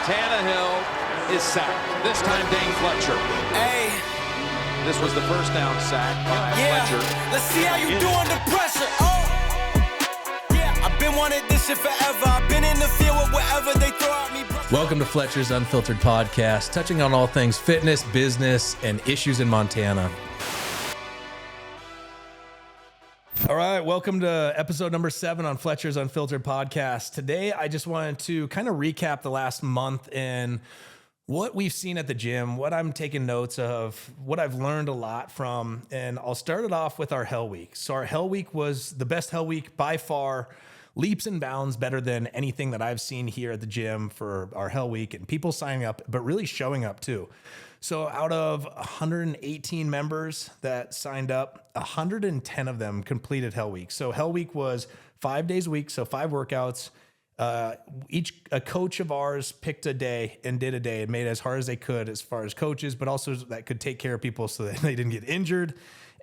Tannehill is sacked. This time Dane Fletcher. Hey. This was the first down sack by Fletcher. Let's see how you do under pressure. Yeah, I've been wanting this shit forever. I've been in the field with whatever they throw at me. Welcome to Fletcher's Unfiltered Podcast, touching on all things fitness, business, and issues in Montana. All right, welcome to episode number 7 on Fletcher's Unfiltered Podcast. Today, I just wanted to kind of recap the last month and what we've seen at the gym, what I'm taking notes of, what I've learned a lot from, and I'll start it off with our Hell Week. So our Hell Week was the best Hell Week by far, leaps and bounds better than anything that I've seen here at the gym for our Hell Week, and people signing up, but really showing up too. So out of 118 members that signed up, 110 of them completed Hell Week. So Hell Week was 5 days a week, so 5 workouts. A coach of ours picked a day and did a day and made it as hard as they could as far as coaches, but also that could take care of people so that they didn't get injured.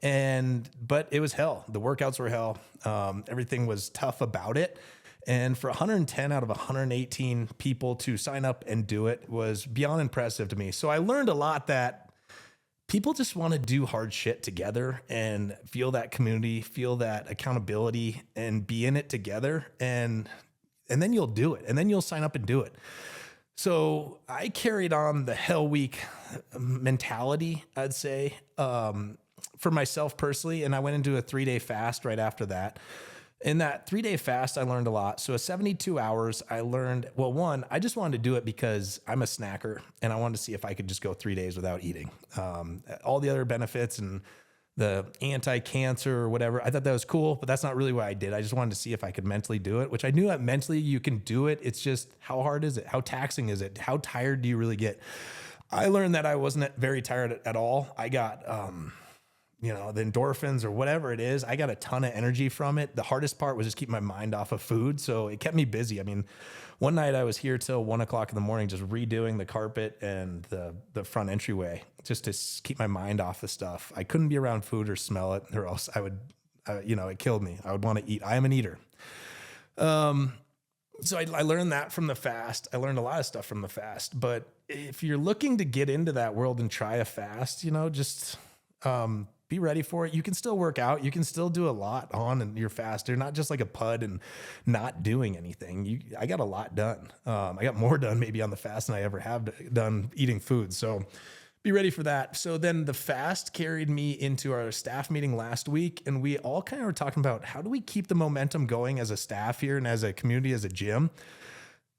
But it was hell. The workouts were hell. Everything was tough about it. And for 110 out of 118 people to sign up and do it was beyond impressive to me. So I learned a lot that people just want to do hard shit together and feel that community, feel that accountability, and be in it together. And then you'll do it. And then you'll sign up and do it. So I carried on the Hell Week mentality, I'd say, for myself personally. And I went into a 3-day fast right after that. In that 3-day fast, I learned a lot. So 72 hours, I learned, well, one, I just wanted to do it because I'm a snacker and I wanted to see if I could just go 3 days without eating. All the other benefits and the anti-cancer or whatever, I thought that was cool, but that's not really what I did. I just wanted to see if I could mentally do it, which I knew that mentally you can do it. It's just, how hard is it? How taxing is it? How tired do you really get? I learned that I wasn't very tired at all. I got, the endorphins or whatever it is, I got a ton of energy from it. The hardest part was just keeping my mind off of food. So it kept me busy. I mean, one night I was here till 1:00 in the morning, just redoing the carpet and the front entryway just to keep my mind off the stuff. I couldn't be around food or smell it, or else I would, it killed me. I would want to eat. I am an eater. So I learned that from the fast. I learned a lot of stuff from the fast, but if you're looking to get into that world and try a fast, just, be ready for it. You can still work out. You can still do a lot on your fast. You're not just like a pud and not doing anything. I got a lot done. I got more done maybe on the fast than I ever have done eating food. So be ready for that. So then the fast carried me into our staff meeting last week. And we all kind of were talking about how do we keep the momentum going as a staff here and as a community, as a gym?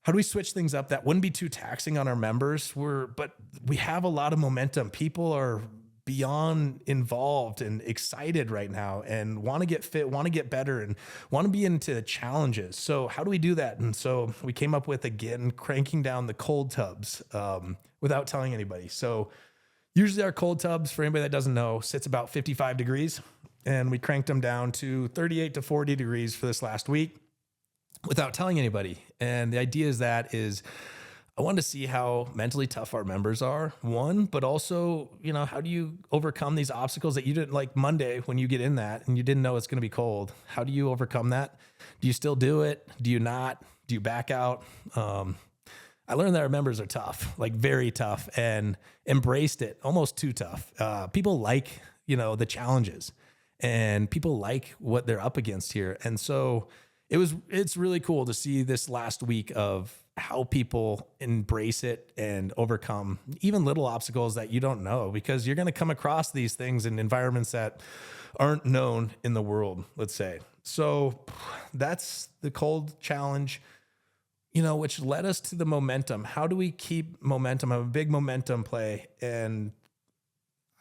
How do we switch things up that wouldn't be too taxing on our members? But we have a lot of momentum. People are beyond involved and excited right now and want to get fit, want to get better, and want to be into challenges. So how do we do that? And so we came up with, again, cranking down the cold tubs without telling anybody. So usually our cold tubs, for anybody that doesn't know, sits about 55 degrees, and we cranked them down to 38 to 40 degrees for this last week without telling anybody. And the idea is I wanted to see how mentally tough our members are, one, but also, how do you overcome these obstacles that you didn't, like Monday when you get in that and you didn't know it's going to be cold? How do you overcome that? Do you still do it? Do you not? Do you back out? I learned that our members are tough, like very tough, and embraced it, almost too tough. People like, the challenges, and people like what they're up against here. And so it's really cool to see this last week of how people embrace it and overcome even little obstacles that you don't know, because you're going to come across these things in environments that aren't known in the world, let's say. So that's the cold challenge, which led us to the momentum. How do we keep momentum? I'm a big momentum play, and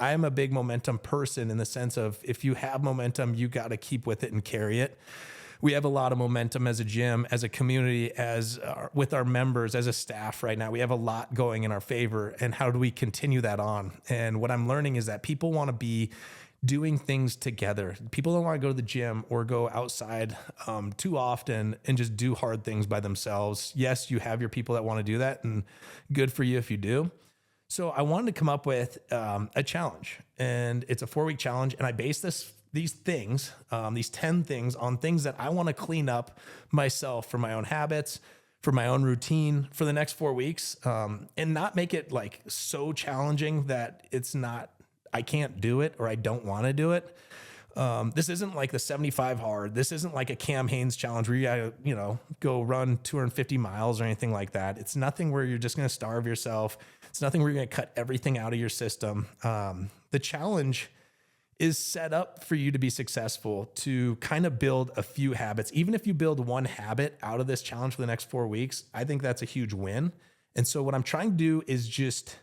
I'm a big momentum person in the sense of if you have momentum, you got to keep with it and carry it. We have a lot of momentum as a gym, as a community, with our members, as a staff right now. We have a lot going in our favor, and how do we continue that on? And what I'm learning is that people want to be doing things together. People don't want to go to the gym or go outside too often and just do hard things by themselves. Yes, you have your people that want to do that, and good for you if you do. So I wanted to come up with a challenge, and it's a 4-week challenge, and I base these 10 things on things that I want to clean up myself for my own habits, for my own routine for the next 4 weeks, and not make it like so challenging that I can't do it or I don't want to do it. This isn't like the 75 hard. This isn't like a Cam Hanes challenge where you gotta, go run 250 miles or anything like that. It's nothing where you're just going to starve yourself. It's nothing where you're going to cut everything out of your system. The challenge is set up for you to be successful, to kind of build a few habits. Even if you build one habit out of this challenge for the next 4 weeks, I think that's a huge win. And so what I'm trying to do is just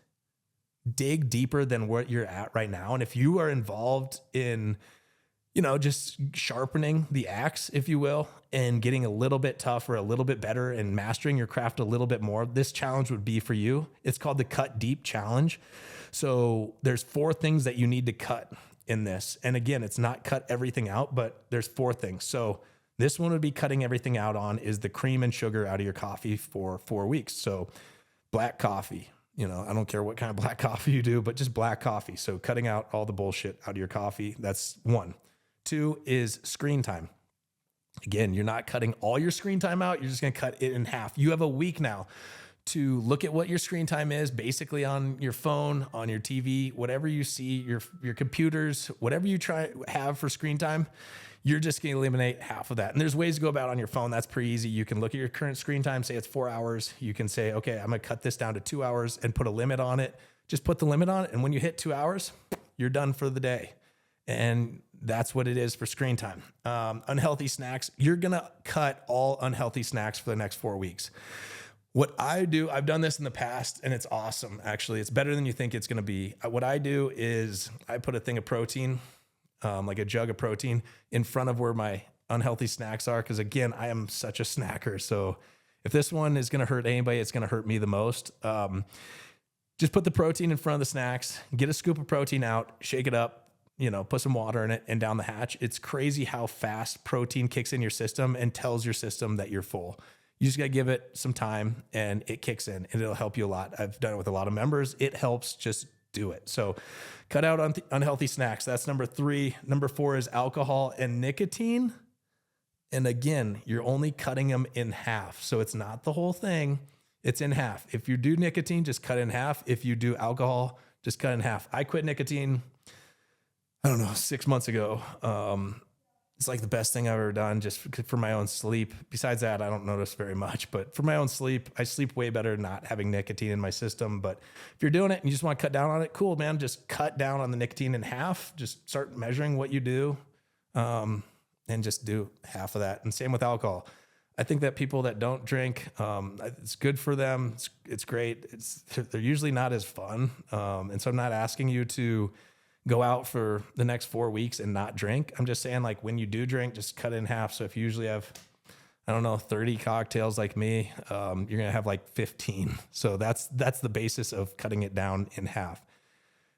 dig deeper than what you're at right now. And if you are involved in, just sharpening the axe, if you will, and getting a little bit tougher, a little bit better, and mastering your craft a little bit more, this challenge would be for you. It's called the Cut Deep Challenge. So there's 4 things that you need to cut in this. And again, it's not cut everything out, but there's 4 things. So this one would be cutting everything out on is the cream and sugar out of your coffee for 4 weeks. So black coffee, I don't care what kind of black coffee you do, but just black coffee. So cutting out all the bullshit out of your coffee. That's 1. 2 is screen time. Again, you're not cutting all your screen time out. You're just going to cut it in half. You have a week now to look at what your screen time is, basically on your phone, on your TV, whatever you see, your computers, whatever you have for screen time, you're just going to eliminate half of that. And there's ways to go about it on your phone. That's pretty easy. You can look at your current screen time, say it's 4 hours. You can say, okay, I'm going to cut this down to 2 hours and put a limit on it. Just put the limit on it. And when you hit 2 hours, you're done for the day. And that's what it is for screen time. Unhealthy snacks, you're going to cut all unhealthy snacks for the next 4 weeks. What I do, I've done this in the past and it's awesome. Actually, it's better than you think it's going to be. What I do is I put a thing of protein, like a jug of protein in front of where my unhealthy snacks are. Cause again, I am such a snacker. So if this one is going to hurt anybody, it's going to hurt me the most. Just put the protein in front of the snacks, get a scoop of protein out, shake it up, put some water in it and down the hatch. It's crazy how fast protein kicks in your system and tells your system that you're full. You just got to give it some time and it kicks in and it'll help you a lot. I've done it with a lot of members. It helps, just do it. So cut out unhealthy snacks. That's number 3. Number 4 is alcohol and nicotine. And again, you're only cutting them in half. So it's not the whole thing. It's in half. If you do nicotine, just cut in half. If you do alcohol, just cut in half. I quit nicotine, 6 months ago. It's like the best thing I've ever done just for my own sleep. Besides that, I don't notice very much, but for my own sleep, I sleep way better not having nicotine in my system. But if you're doing it and you just want to cut down on it, cool, man. Just cut down on the nicotine in half. Just start measuring what you do, and just do half of that. And same with alcohol. I think that people that don't drink, it's good for them. It's great. They're usually not as fun. And so I'm not asking you to go out for the next 4 weeks and not drink. I'm just saying, like, when you do drink, just cut it in half. So if you usually have, 30 cocktails like me, you're going to have like 15. So that's the basis of cutting it down in half.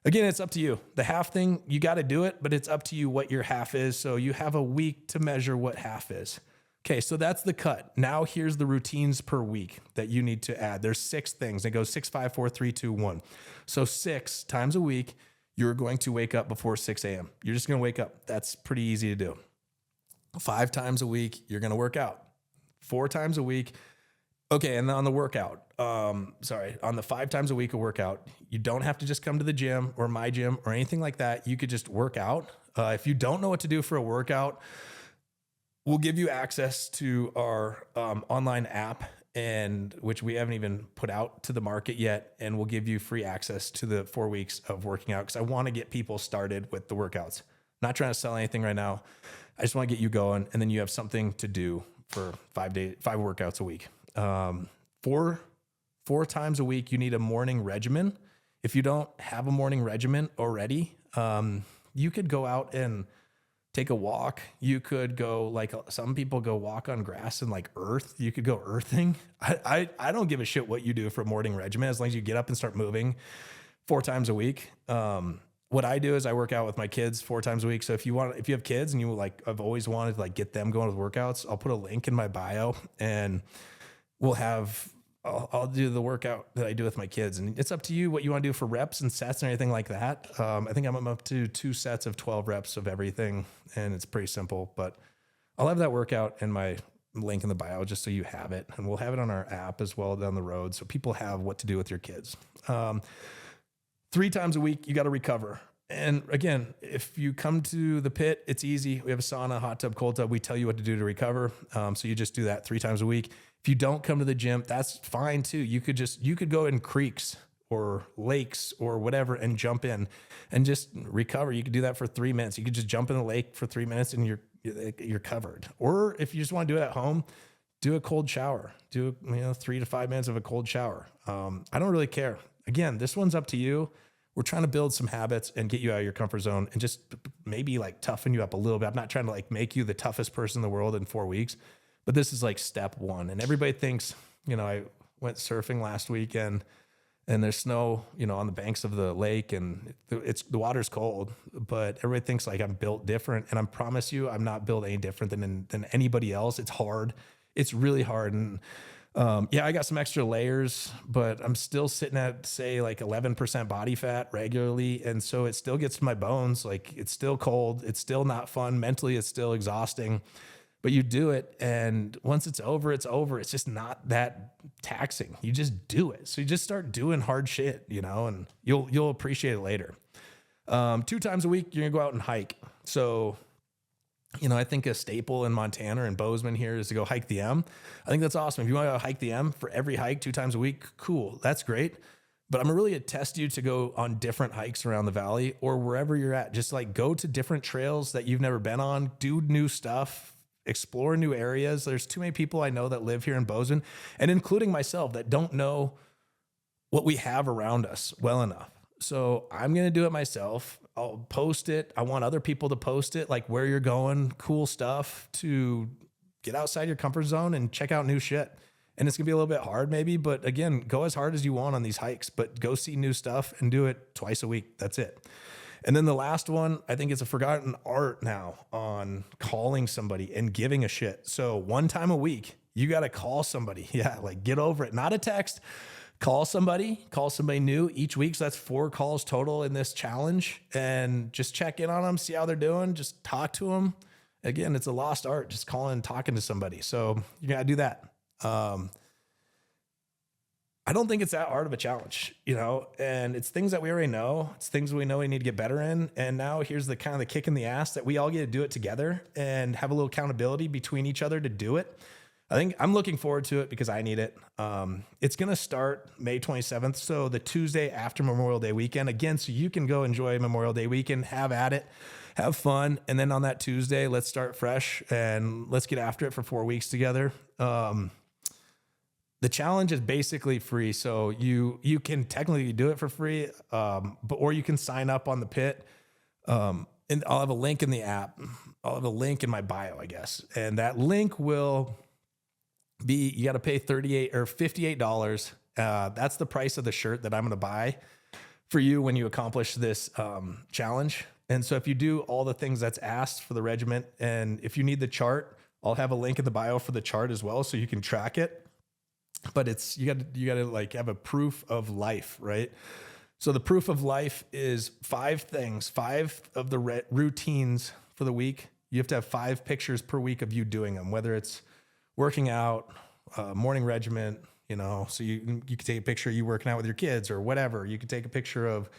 Again, it's up to you. The half thing, you got to do it, but it's up to you what your half is. So you have a week to measure what half is. Okay, so that's the cut. Now here's the routines per week that you need to add. There's 6 things. It goes 6, 5, 4, 3, 2, 1. So 6 times a week, you're going to wake up before 6 a.m. You're just going to wake up. That's pretty easy to do. 5 times a week, you're going to work out. 4 times a week. Okay, and on the workout, on the 5 times a week of workout, you don't have to just come to the gym or my gym or anything like that. You could just work out. If you don't know what to do for a workout, we'll give you access to our online app, and which we haven't even put out to the market yet. And we'll give you free access to the 4 weeks of working out, because I want to get people started with the workouts. I'm not trying to sell anything right now. I just want to get you going, and then you have something to do for 5 workouts a week. 4 times a week, you need a morning regimen. If you don't have a morning regimen already, you could go out and take a walk. You could go, like some people go walk on grass and like earth. You could go earthing. I don't give a shit what you do for a morning regimen, as long as you get up and start moving 4 times a week. What I do is I work out with my kids 4 times a week. So if you have kids and I've always wanted to get them going with workouts, I'll put a link in my bio, and I'll do the workout that I do with my kids. And it's up to you what you want to do for reps and sets and anything like that. I think I'm up to 2 sets of 12 reps of everything, and it's pretty simple, but I'll have that workout in my link in the bio just so you have it. And we'll have it on our app as well down the road, so people have what to do with your kids. 3 times a week, you got to recover. And again, if you come to the pit, it's easy. We have a sauna, hot tub, cold tub. We tell you what to do to recover. So you just do that 3 times a week. If you don't come to the gym, that's fine too. You could go in creeks or lakes or whatever and jump in and just recover. You could do that for 3 minutes. You could just jump in the lake for 3 minutes and you're covered. Or if you just want to do it at home, do a cold shower. Do 3 to 5 minutes of a cold shower. I don't really care. Again, this one's up to you. We're trying to build some habits and get you out of your comfort zone and just maybe like toughen you up a little bit. I'm not trying to like make you the toughest person in the world in 4 weeks, but this is like step 1. And everybody thinks, I went surfing last weekend and there's snow, on the banks of the lake and the water's cold, but everybody thinks like I'm built different. And I promise you, I'm not built any different than anybody else. It's hard. It's really hard. And I got some extra layers, but I'm still sitting at say like 11% body fat regularly. And so it still gets to my bones. Like it's still cold. It's still not fun. Mentally, it's still exhausting, but you do it. And once it's over, it's over. It's just not that taxing. You just do it. So you just start doing hard shit, and you'll appreciate it later. 2 times a week, you're gonna go out and hike. So I think a staple in Montana and Bozeman here is to go hike the M. I think that's awesome. If you want to go hike the M for every hike 2 times a week, cool. That's great. But I'm gonna really attest you to go on different hikes around the valley or wherever you're at. Just like go to different trails that you've never been on, do new stuff, explore new areas. There's too many people I know that live here in Bozeman, and including myself, that don't know what we have around us well enough. So I'm going to do it myself. I'll post it. I want other people to post it, like where you're going, cool stuff to get outside your comfort zone and check out new shit. And it's gonna be a little bit hard maybe, but again, go as hard as you want on these hikes, but go see new stuff and do it twice a week. That's it. And then the last one, I think it's a forgotten art now on calling somebody and giving a shit. So 1 time a week, you got to call somebody. Yeah. Like get over it. Not a text. Call somebody new each week. So that's 4 calls total in this challenge, and just check in on them, see how they're doing. Just talk to them. Again, it's a lost art, just calling and talking to somebody. So you got to do that. I don't think it's that hard of a challenge, and it's things that we already know. It's things we know we need to get better in. And now here's the kind of the kick in the ass that we all get to do it together and have a little accountability between each other to do it. I think I'm looking forward to it because I need it. It's going to start May 27th. So the Tuesday after Memorial Day weekend, again, so you can go enjoy Memorial Day weekend, have at it, have fun. And then on that Tuesday, let's start fresh and let's get after it for 4 weeks together. The challenge is basically free. So you can technically do it for free, or you can sign up on the pit. And I'll have a link in the app. I'll have a link in my bio, I guess. And that link will be, you got to pay $38 or $58. That's the price of the shirt that I'm going to buy for you when you accomplish this challenge. And so if you do all the things that's asked for the regiment, and if you need the chart, I'll have a link in the bio for the chart as well, so you can track it. But it's, you got to like have a proof of life, right? So the proof of life is 5 things, 5 of the routines for the week. You have to have 5 pictures per week of you doing them, whether it's working out, morning regiment, so you can take a picture of you working out with your kids or whatever. You can take a picture of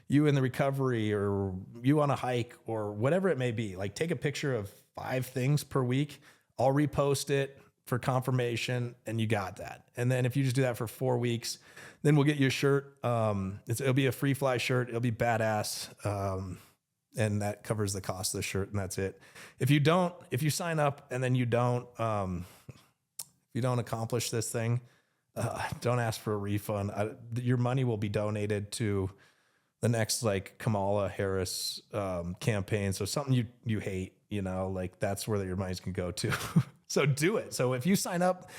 you in the recovery or you on a hike or whatever it may be. Like take a picture of 5 things per week. I'll repost it for confirmation, and you got that. And then if you just do that for 4 weeks, then we'll get you a shirt. It'll be a free fly shirt. It'll be badass. And that covers the cost of the shirt, and that's it. If you sign up and then you don't accomplish this thing, don't ask for a refund. Your money will be donated to the next like Kamala Harris campaign. So something you hate, like that's where your money's gonna go to. So do it. So if you sign up,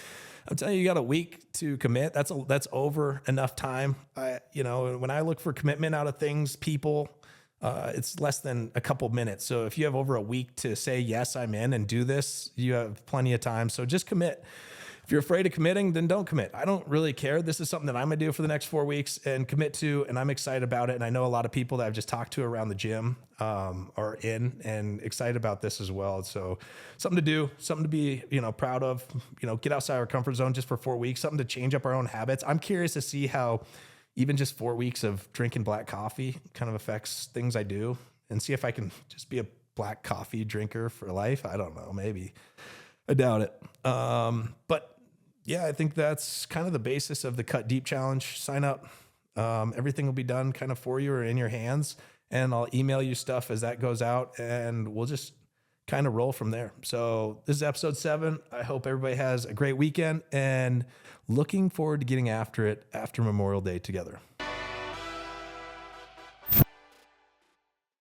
I'm telling you, you got a week to commit. That's over enough time. When I look for commitment out of things, people, it's less than a couple minutes. So if you have over a week to say, yes, I'm in and do this, you have plenty of time. So just commit. If you're afraid of committing, then don't commit. I don't really care. This is something that I'm going to do for the next 4 weeks and commit to, and I'm excited about it. And I know a lot of people that I've just talked to around the gym are in and excited about this as well. So something to do, something to be, proud of, get outside our comfort zone just for 4 weeks, something to change up our own habits. I'm curious to see how even just 4 weeks of drinking black coffee kind of affects things I do, and see if I can just be a black coffee drinker for life. I don't know, maybe. I doubt it. But yeah, I think that's kind of the basis of the Cut Deep Challenge. Sign up. Everything will be done kind of for you or in your hands, and I'll email you stuff as that goes out, and we'll just kind of roll from there. So this is episode 7. I hope everybody has a great weekend, and looking forward to getting after it after Memorial Day together.